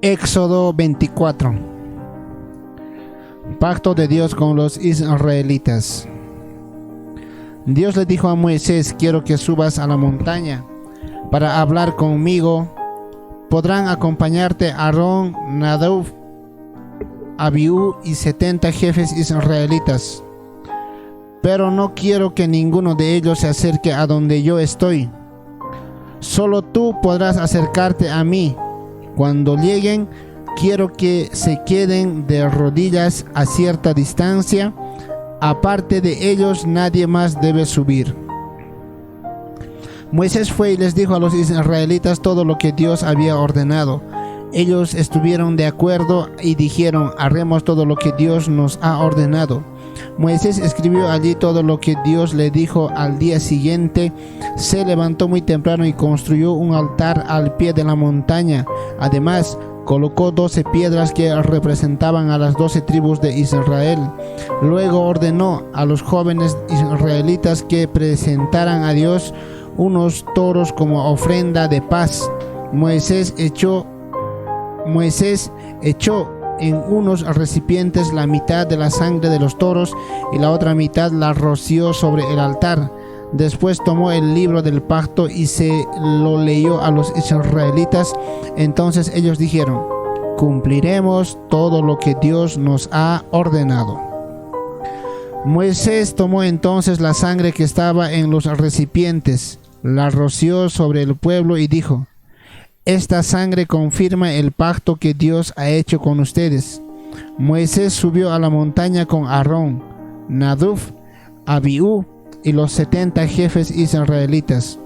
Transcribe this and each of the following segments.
Éxodo 24. Pacto de Dios con los israelitas. Dios le dijo a Moisés: quiero que subas a la montaña para hablar conmigo. Podrán acompañarte Aarón, Nadab, Abiú y 70 jefes israelitas. Pero no quiero que ninguno de ellos se acerque a donde yo estoy. Solo tú podrás acercarte a mí. Cuando lleguen, quiero que se queden de rodillas a cierta distancia. Aparte de ellos, nadie más debe subir. Moisés fue y les dijo a los israelitas todo lo que Dios había ordenado. Ellos estuvieron de acuerdo y dijeron: haremos todo lo que Dios nos ha ordenado. Moisés escribió allí todo lo que Dios le dijo. Al día siguiente se levantó muy temprano y construyó un altar al pie de la montaña. Además, colocó 12 piedras que representaban a las 12 tribus de Israel. Luego ordenó a los jóvenes israelitas que presentaran a Dios unos toros como ofrenda de paz. Moisés echó en unos recipientes la mitad de la sangre de los toros y la otra mitad la roció sobre el altar. Después tomó el libro del pacto y se lo leyó a los israelitas. Entonces ellos dijeron: cumpliremos todo lo que Dios nos ha ordenado. Moisés tomó entonces la sangre que estaba en los recipientes, la roció sobre el pueblo y dijo: esta sangre confirma el pacto que Dios ha hecho con ustedes. Moisés subió a la montaña con Aarón, Nadab, Abiú y los 70 jefes israelitas.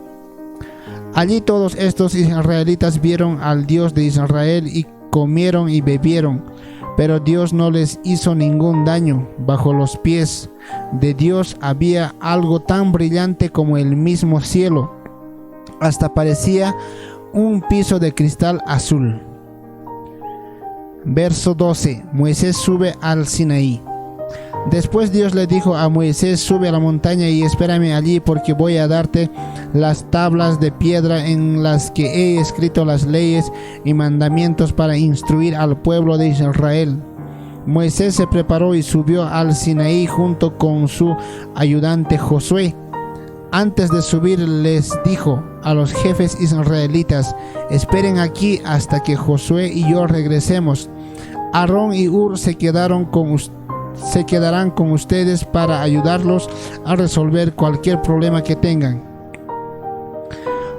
Allí todos estos israelitas vieron al Dios de Israel y comieron y bebieron, pero Dios no les hizo ningún daño. Bajo los pies de Dios había algo tan brillante como el mismo cielo, hasta parecía un piso de cristal azul. Verso 12. Moisés sube al Sinaí. Después Dios le dijo a Moisés: sube a la montaña y espérame allí, porque voy a darte las tablas de piedra en las que he escrito las leyes y mandamientos para instruir al pueblo de Israel. Moisés se preparó y subió al Sinaí junto con su ayudante Josué. Antes de subir les dijo a los jefes israelitas: esperen aquí hasta que Josué y yo regresemos. Aarón y Hur se quedarán con ustedes para ayudarlos a resolver cualquier problema que tengan.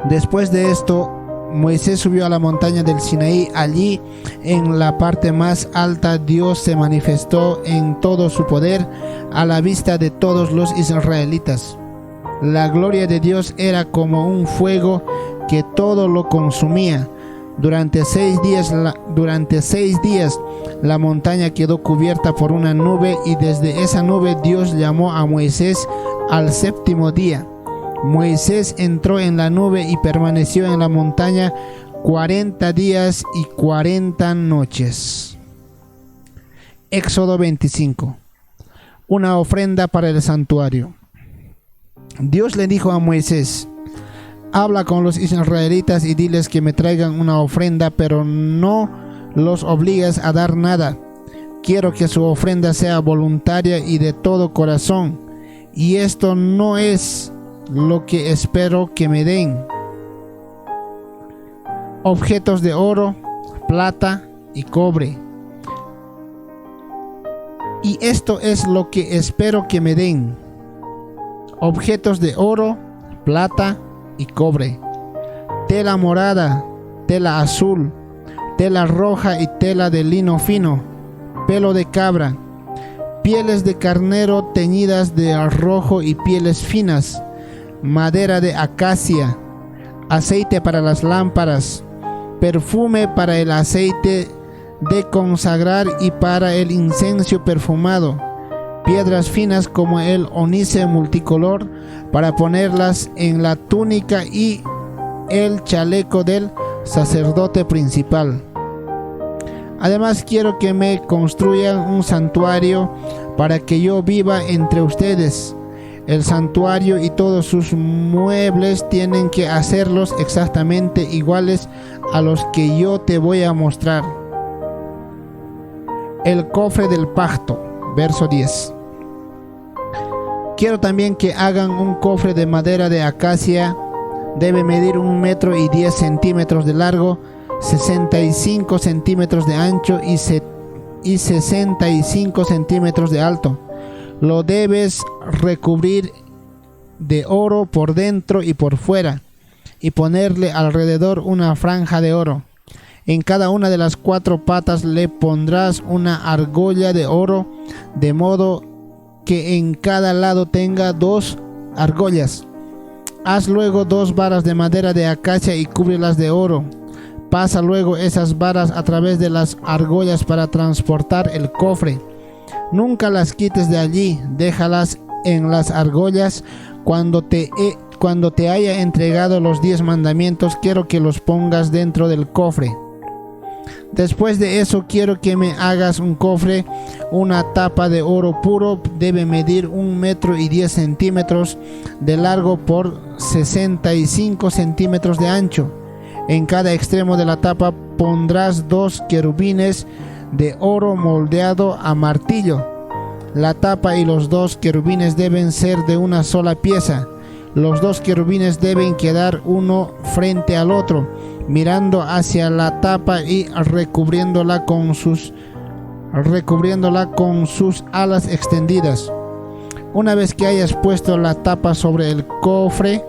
Después de esto, Moisés subió a la montaña del Sinaí. Allí, en la parte más alta, Dios se manifestó en todo su poder a la vista de todos los israelitas. La gloria de Dios era como un fuego que todo lo consumía. Durante 6 días la montaña quedó cubierta por una nube, y desde esa nube Dios llamó a Moisés al 7º día. Moisés entró en la nube y permaneció en la montaña 40 días y 40 noches. Éxodo 25. Una ofrenda para el santuario. Dios le dijo a Moisés: habla con los israelitas y diles que me traigan una ofrenda, pero no los obligues a dar nada. Quiero que su ofrenda sea voluntaria y de todo corazón, y esto no es lo que espero que me den: objetos de oro, plata y cobre. Y esto es lo que espero que me den: objetos de oro, plata y cobre, tela morada, tela azul, tela roja y tela de lino fino, pelo de cabra, pieles de carnero teñidas de rojo y pieles finas, madera de acacia, aceite para las lámparas, perfume para el aceite de consagrar y para el incienso perfumado, piedras finas como el ónice multicolor para ponerlas en la túnica y el chaleco del sacerdote principal. Además, quiero que me construyan un santuario para que yo viva entre ustedes. El santuario y todos sus muebles tienen que hacerlos exactamente iguales a los que yo te voy a mostrar. el cofre del pacto. Verso 10. Quiero también que hagan un cofre de madera de acacia. Debe medir 1 metro y 10 centímetros de largo, 65 centímetros de ancho y 65 centímetros de alto. Lo debes recubrir de oro por dentro y por fuera, y ponerle alrededor una franja de oro. En cada una de las 4 patas le pondrás una argolla de oro, de modo que en cada lado tenga 2 argollas. Haz luego 2 varas de madera de acacia y cúbrelas de oro. Pasa luego esas varas a través de las argollas para transportar el cofre. Nunca las quites de allí, déjalas en las argollas. Cuando te haya entregado los 10 mandamientos, quiero que los pongas dentro del cofre. Después de eso quiero que me hagas un cofre. Una tapa de oro puro debe medir 1 metro y 10 centímetros de largo por 65 centímetros de ancho. En cada extremo de la tapa pondrás 2 querubines de oro moldeado a martillo. La tapa y los 2 querubines deben ser de una sola pieza. Los 2 querubines deben quedar uno frente al otro, mirando hacia la tapa y recubriéndola con sus alas extendidas. Una vez que hayas puesto la tapa sobre el cofre,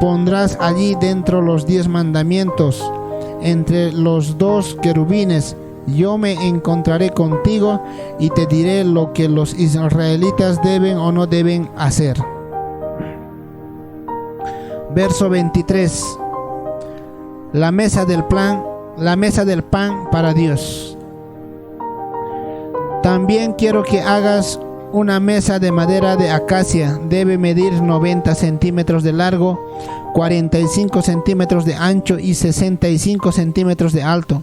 pondrás allí dentro los 10 mandamientos. Entre los 2 querubines yo me encontraré contigo y te diré lo que los israelitas deben o no deben hacer. Verso 23. La mesa del pan para Dios. También quiero que hagas una mesa de madera de acacia. Debe medir 90 centímetros de largo, 45 centímetros de ancho y 65 centímetros de alto.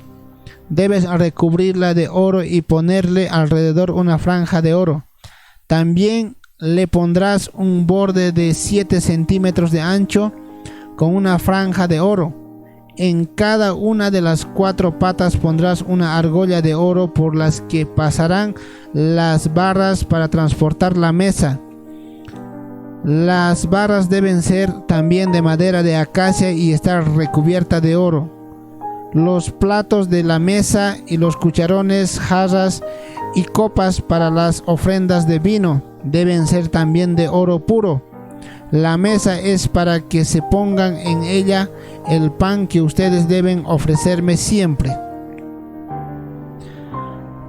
Debes recubrirla de oro y ponerle alrededor una franja de oro. También le pondrás un borde de 7 centímetros de ancho con una franja de oro. En cada una de las 4 patas pondrás una argolla de oro por las que pasarán las barras para transportar la mesa. Las barras deben ser también de madera de acacia y estar recubierta de oro. Los platos de la mesa y los cucharones, jarras y copas para las ofrendas de vino deben ser también de oro puro. La mesa es para que se pongan en ella el pan que ustedes deben ofrecerme siempre.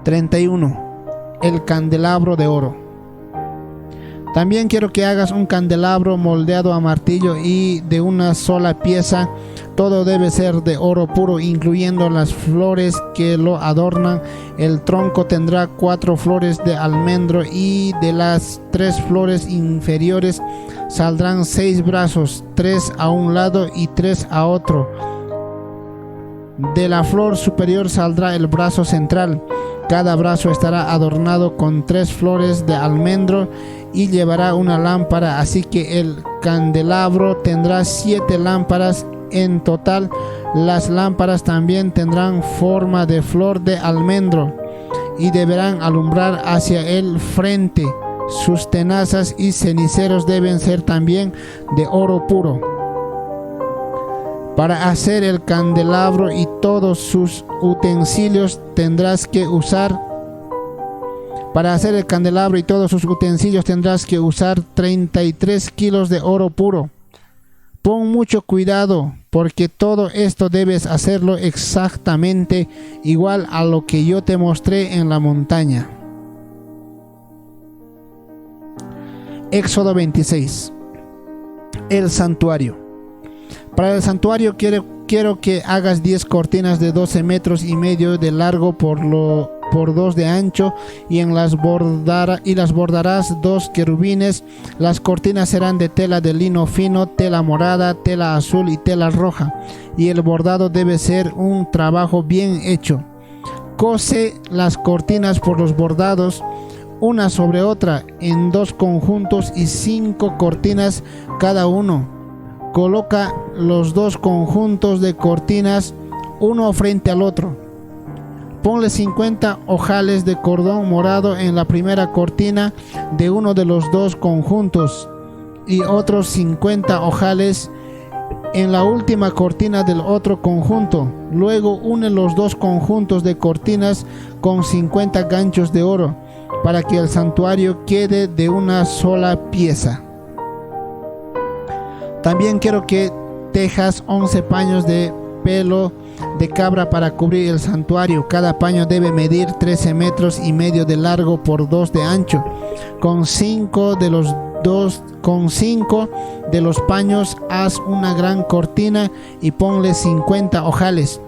31. El candelabro de oro. También quiero que hagas un candelabro moldeado a martillo y de una sola pieza. Todo debe ser de oro puro, incluyendo las flores que lo adornan. El tronco tendrá 4 flores de almendro y de las 3 flores inferiores saldrán 6 brazos, 3 a un lado y 3 a otro. De la flor superior saldrá el brazo central. Cada brazo estará adornado con 3 flores de almendro y llevará una lámpara, así que el candelabro tendrá 7 lámparas en total. Las lámparas también tendrán forma de flor de almendro y deberán alumbrar hacia el frente. Sus tenazas y ceniceros deben ser también de oro puro. Para hacer el candelabro y todos sus utensilios tendrás que usar 33 kilos de oro puro. Pon mucho cuidado, porque todo esto debes hacerlo exactamente igual a lo que yo te mostré en la montaña. Éxodo 26. El santuario. Para el santuario quiero que hagas 10 cortinas de 12 metros y medio de largo por 2 de ancho y las bordarás 2 querubines. Las cortinas serán de tela de lino fino, tela morada, tela azul y tela roja, y el bordado debe ser un trabajo bien hecho. Cose las cortinas por los bordados una sobre otra en 2 conjuntos y 5 cortinas cada uno. Coloca los 2 conjuntos de cortinas uno frente al otro. Ponle 50 ojales de cordón morado en la primera cortina de uno de los dos conjuntos y otros 50 ojales en la última cortina del otro conjunto. Luego une los dos conjuntos de cortinas con 50 ganchos de oro para que el santuario quede de una sola pieza. También quiero que tejas 11 paños de pelo de cabra para cubrir el santuario. Cada paño debe medir 13 metros y medio de largo por 2 de ancho. Con 5 de los paños haz una gran cortina y ponle 50 ojales.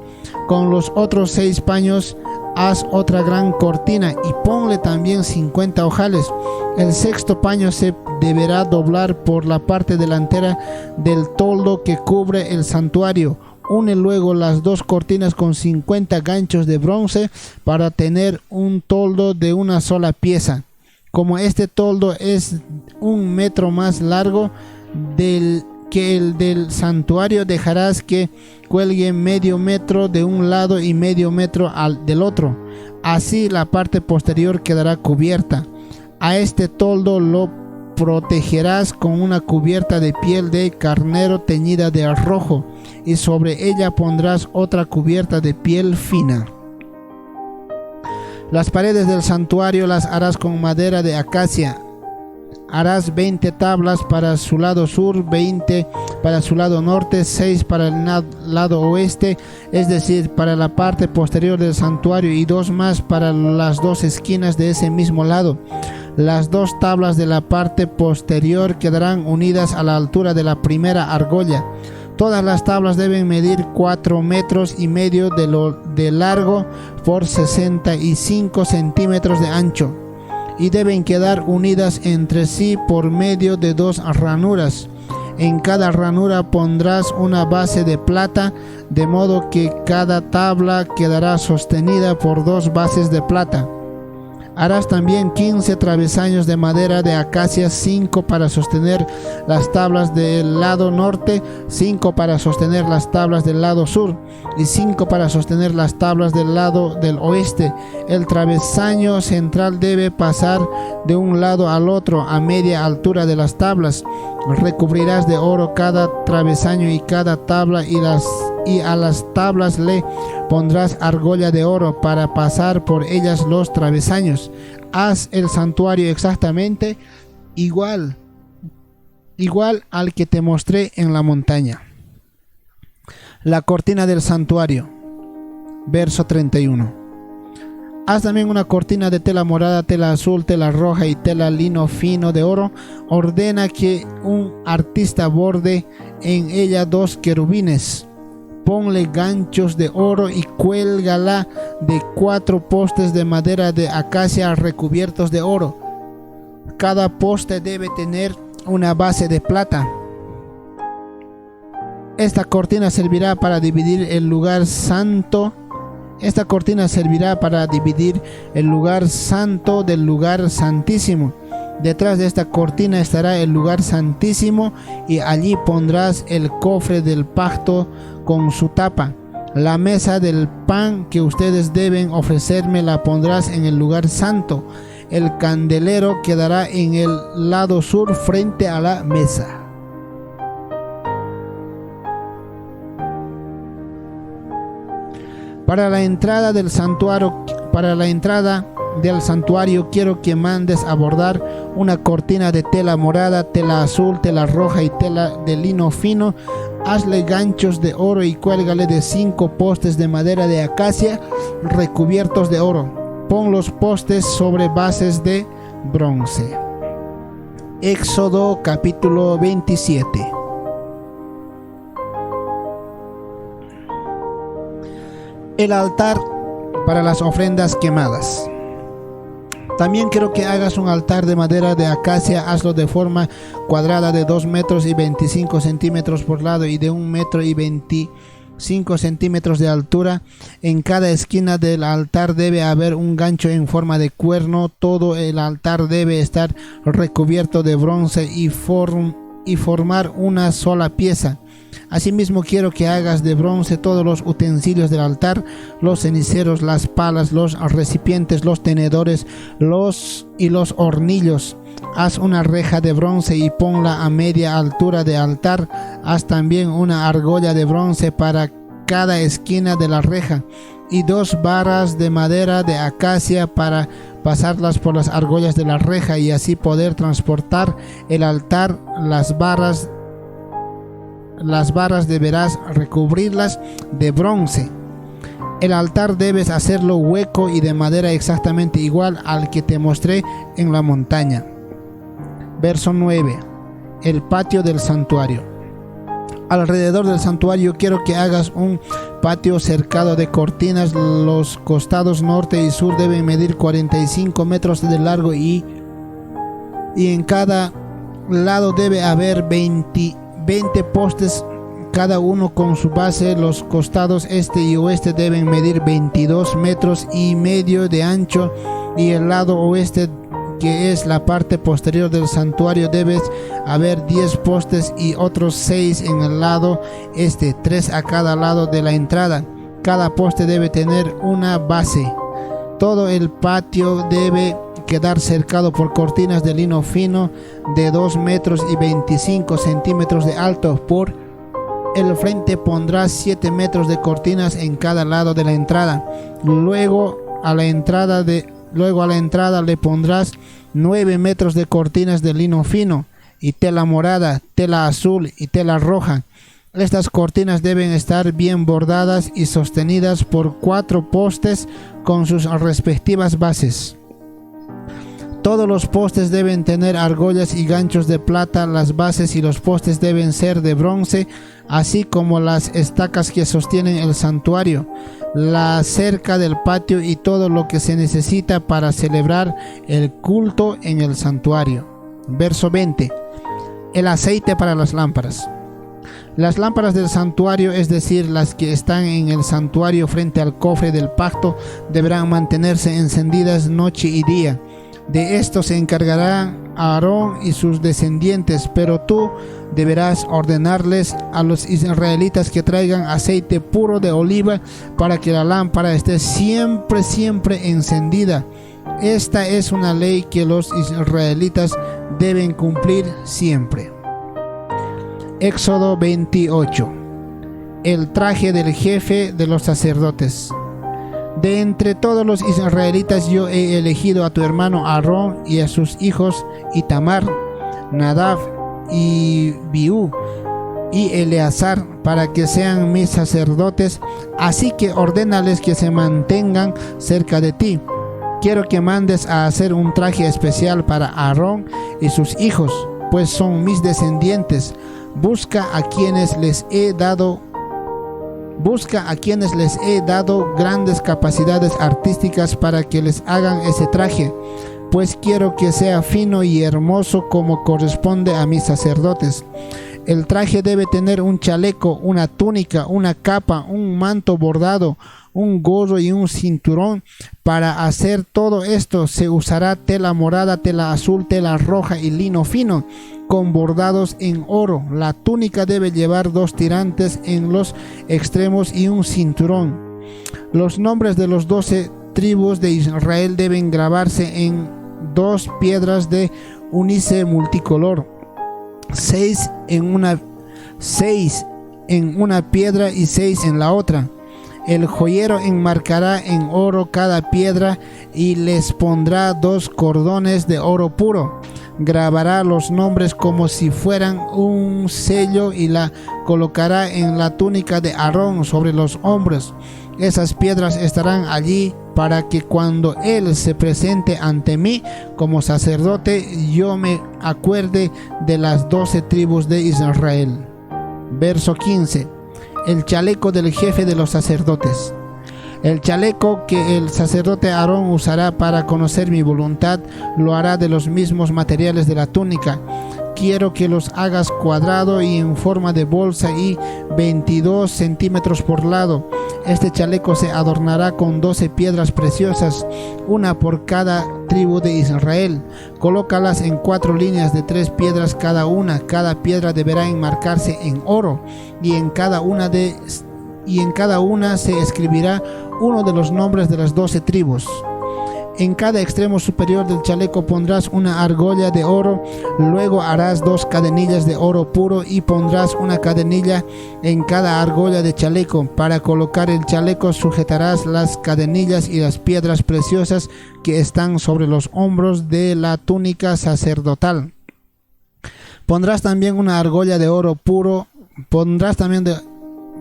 Con los otros 6 paños haz otra gran cortina y ponle también 50 ojales. El sexto paño se deberá doblar por la parte delantera del toldo que cubre el santuario. Une luego las dos cortinas con 50 ganchos de bronce para tener un toldo de una sola pieza. Como este toldo es 1 metro más largo que el del santuario, dejarás que cuelgue medio metro de un lado y medio metro del otro. Así la parte posterior quedará cubierta. A este toldo lo protegerás con una cubierta de piel de carnero teñida de rojo, y sobre ella pondrás otra cubierta de piel fina. Las paredes del santuario las harás con madera de acacia. Harás 20 tablas para su lado sur, 20 para su lado norte, 6 para el lado oeste, es decir, para la parte posterior del santuario, y 2 más para las 2 esquinas de ese mismo lado. Las 2 tablas de la parte posterior quedarán unidas a la altura de la primera argolla. Todas las tablas deben medir 4 metros y medio de largo por 65 centímetros de ancho, y deben quedar unidas entre sí por medio de 2 ranuras. En cada ranura pondrás una base de plata, de modo que cada tabla quedará sostenida por 2 bases de plata. Harás también 15 travesaños de madera de acacia, 5 para sostener las tablas del lado norte, 5 para sostener las tablas del lado sur y 5 para sostener las tablas del lado del oeste. El travesaño central debe pasar de un lado al otro a media altura de las tablas. Recubrirás de oro cada travesaño y cada tabla, y a las tablas le pondrás argolla de oro para pasar por ellas los travesaños. Haz el santuario exactamente igual al que te mostré en la montaña. La cortina del santuario. Verso 31. Haz también una cortina de tela morada, tela azul, tela roja y tela lino fino de oro. Ordena que un artista borde en ella 2 querubines. Ponle ganchos de oro y cuélgala de 4 postes de madera de acacia recubiertos de oro. Cada poste debe tener una base de plata. Esta cortina servirá para dividir el lugar santo. Esta cortina servirá para dividir el lugar santo del lugar santísimo. Detrás de esta cortina estará el lugar santísimo, y allí pondrás el cofre del pacto con su tapa. La mesa del pan que ustedes deben ofrecerme la pondrás en el lugar santo. El candelero quedará en el lado sur frente a la mesa. Para la entrada del santuario quiero que mandes a bordar una cortina de tela morada, tela azul, tela roja y tela de lino fino. Hazle ganchos de oro y cuélgale de 5 postes de madera de acacia recubiertos de oro. Pon los postes sobre bases de bronce. Éxodo capítulo 27. El altar para las ofrendas quemadas. También quiero que hagas un altar de madera de acacia. Hazlo de forma cuadrada de 2 metros y 25 centímetros por lado y de 1 metro y 25 centímetros de altura. En cada esquina del altar debe haber un gancho en forma de cuerno. Todo el altar debe estar recubierto de bronce y formar una sola pieza. Asimismo quiero que hagas de bronce todos los utensilios del altar, los ceniceros, las palas, los recipientes, los tenedores, los hornillos. Haz una reja de bronce y ponla a media altura del altar. Haz también una argolla de bronce para cada esquina de la reja y 2 varas de madera de acacia para pasarlas por las argollas de la reja y así poder transportar el altar. Las varas deberás recubrirlas de bronce. El altar debes hacerlo hueco y de madera exactamente igual al que te mostré en la montaña. Verso 9. El patio del santuario. Alrededor del santuario quiero que hagas un patio cercado de cortinas. Los costados norte y sur deben medir 45 metros de largo y en cada lado debe haber 20 postes, cada uno con su base. Los costados este y oeste deben medir 22 metros y medio de ancho y el lado oeste, que es la parte posterior del santuario, debe haber 10 postes y otros 6 en el lado este, 3 a cada lado de la entrada. Cada poste debe tener una base. Todo el patio debe quedar cercado por cortinas de lino fino de 2 metros y 25 centímetros de alto. Por el frente pondrás 7 metros de cortinas en cada lado de la entrada. Luego a la entrada le pondrás 9 metros de cortinas de lino fino y tela morada, tela azul y tela roja. Estas cortinas deben estar bien bordadas y sostenidas por 4 postes con sus respectivas bases. Todos los postes deben tener argollas y ganchos de plata. Las bases y los postes deben ser de bronce, así como las estacas que sostienen el santuario, la cerca del patio y todo lo que se necesita para celebrar el culto en el santuario. Verso 20. El aceite para las lámparas. Las lámparas del santuario, es decir, las que están en el santuario frente al cofre del pacto, deberán mantenerse encendidas noche y día. De esto se encargarán Aarón y sus descendientes, pero tú deberás ordenarles a los israelitas que traigan aceite puro de oliva para que la lámpara esté siempre encendida. Esta es una ley que los israelitas deben cumplir siempre. Éxodo 28. El traje del jefe de los sacerdotes. De entre todos los israelitas yo he elegido a tu hermano Aarón y a sus hijos Itamar, Nadab y Biú y Eleazar para que sean mis sacerdotes, así que ordénales que se mantengan cerca de ti. Quiero que mandes a hacer un traje especial para Aarón y sus hijos, pues son mis descendientes. Busca a quienes les he dado grandes capacidades artísticas para que les hagan ese traje, pues quiero que sea fino y hermoso como corresponde a mis sacerdotes. El traje debe tener un chaleco, una túnica, una capa, un manto bordado, un gorro y un cinturón. Para hacer todo esto se usará tela morada, tela azul, tela roja y lino fino con bordados en oro. La túnica debe llevar 2 tirantes en los extremos y un cinturón. Los nombres de los 12 tribus de Israel deben grabarse en 2 piedras de ónice multicolor, 6 en una piedra y 6 en la otra. El joyero enmarcará en oro cada piedra y les pondrá 2 cordones de oro puro. Grabará los nombres como si fueran un sello y la colocará en la túnica de Aarón sobre los hombros. Esas piedras estarán allí para que cuando él se presente ante mí como sacerdote, yo me acuerde de las 12 tribus de Israel. Verso 15. El chaleco del jefe de los sacerdotes. El chaleco que el sacerdote Aarón usará para conocer mi voluntad lo hará de los mismos materiales de la túnica. quiero que los hagas cuadrado y en forma de bolsa y 22 centímetros por lado. Este chaleco se adornará con 12 piedras preciosas, una por cada tribu de Israel. Colócalas en 4 líneas de 3 piedras cada una. Cada piedra deberá enmarcarse en oro y en cada una se escribirá uno de los nombres de las 12 tribus. En cada extremo superior del chaleco pondrás una argolla de oro, luego harás 2 cadenillas de oro puro y pondrás una cadenilla en cada argolla de chaleco. Para colocar el chaleco sujetarás las cadenillas y las piedras preciosas que están sobre los hombros de la túnica sacerdotal. Pondrás también una argolla de oro puro,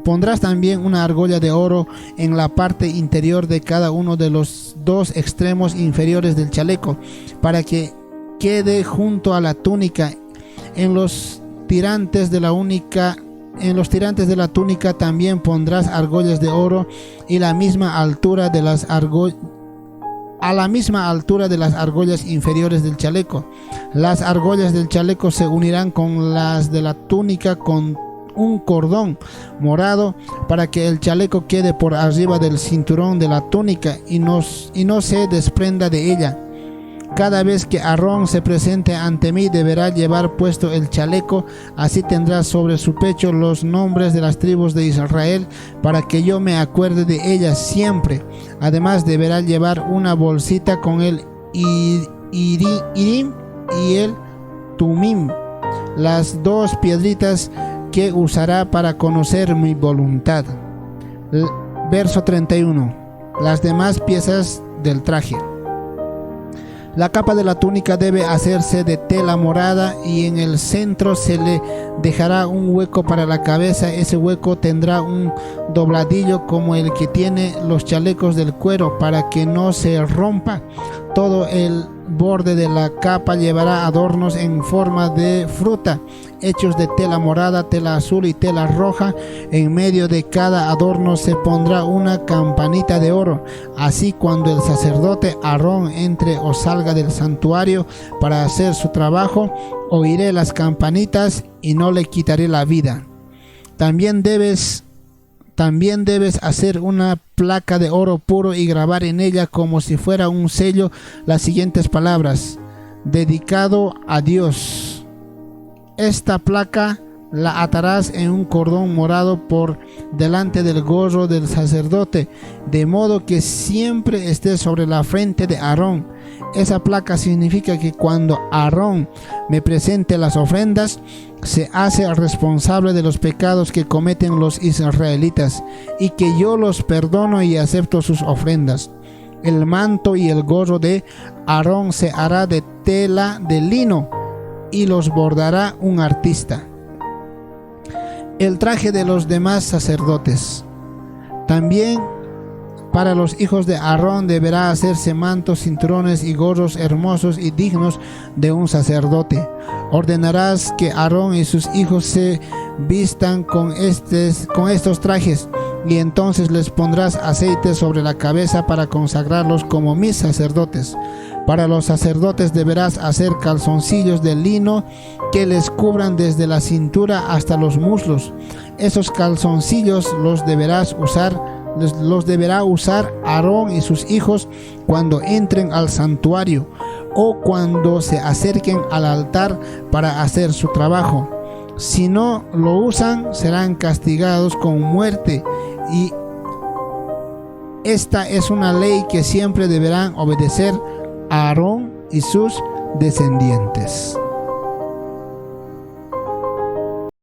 Pondrás también una argolla de oro en la parte interior de cada uno de los 2 extremos inferiores del chaleco, para que quede junto a la túnica. En los tirantes de la túnica también pondrás argollas de oro a la misma altura de las argollas inferiores del chaleco. Las argollas del chaleco se unirán con las de la túnica con un cordón morado para que el chaleco quede por arriba del cinturón de la túnica y no se desprenda de ella. Cada vez que Aarón se presente ante mí deberá llevar puesto el chaleco, así tendrá sobre su pecho los nombres de las tribus de Israel para que yo me acuerde de ellas siempre. Además deberá llevar una bolsita con el Irim y el Tumim, las 2 piedritas que usará para conocer mi voluntad. Verso 31. Las demás piezas del traje. La capa de la túnica debe hacerse de tela morada y en el centro se le dejará un hueco para la cabeza. Ese hueco tendrá un dobladillo como el que tiene los chalecos del cuero para que no se rompa. Todo el borde de la capa llevará adornos en forma de fruta, hechos de tela morada, tela azul y tela roja. En medio de cada adorno se pondrá una campanita de oro. Así, cuando el sacerdote Aarón entre o salga del santuario para hacer su trabajo, oiré las campanitas y no le quitaré la vida. También debes hacer una placa de oro puro y grabar en ella como si fuera un sello las siguientes palabras: dedicado a Dios. Esta placa la atarás en un cordón morado por delante del gorro del sacerdote, de modo que siempre esté sobre la frente de Aarón. Esa placa significa que cuando Aarón me presente las ofrendas, se hace responsable de los pecados que cometen los israelitas y que yo los perdono y acepto sus ofrendas. El manto y el gorro de Aarón se hará de tela de lino y los bordará un artista. El traje de los demás sacerdotes. También para los hijos de Aarón deberá hacerse mantos, cinturones y gorros hermosos y dignos de un sacerdote. Ordenarás que Aarón y sus hijos se vistan con estos trajes, y entonces les pondrás aceite sobre la cabeza para consagrarlos como mis sacerdotes. Para los sacerdotes deberás hacer calzoncillos de lino que les cubran desde la cintura hasta los muslos. Esos calzoncillos los deberá usar Aarón y sus hijos cuando entren al santuario o cuando se acerquen al altar para hacer su trabajo. Si no lo usan, serán castigados con muerte, y esta es una ley que siempre deberán obedecer Aarón y sus descendientes.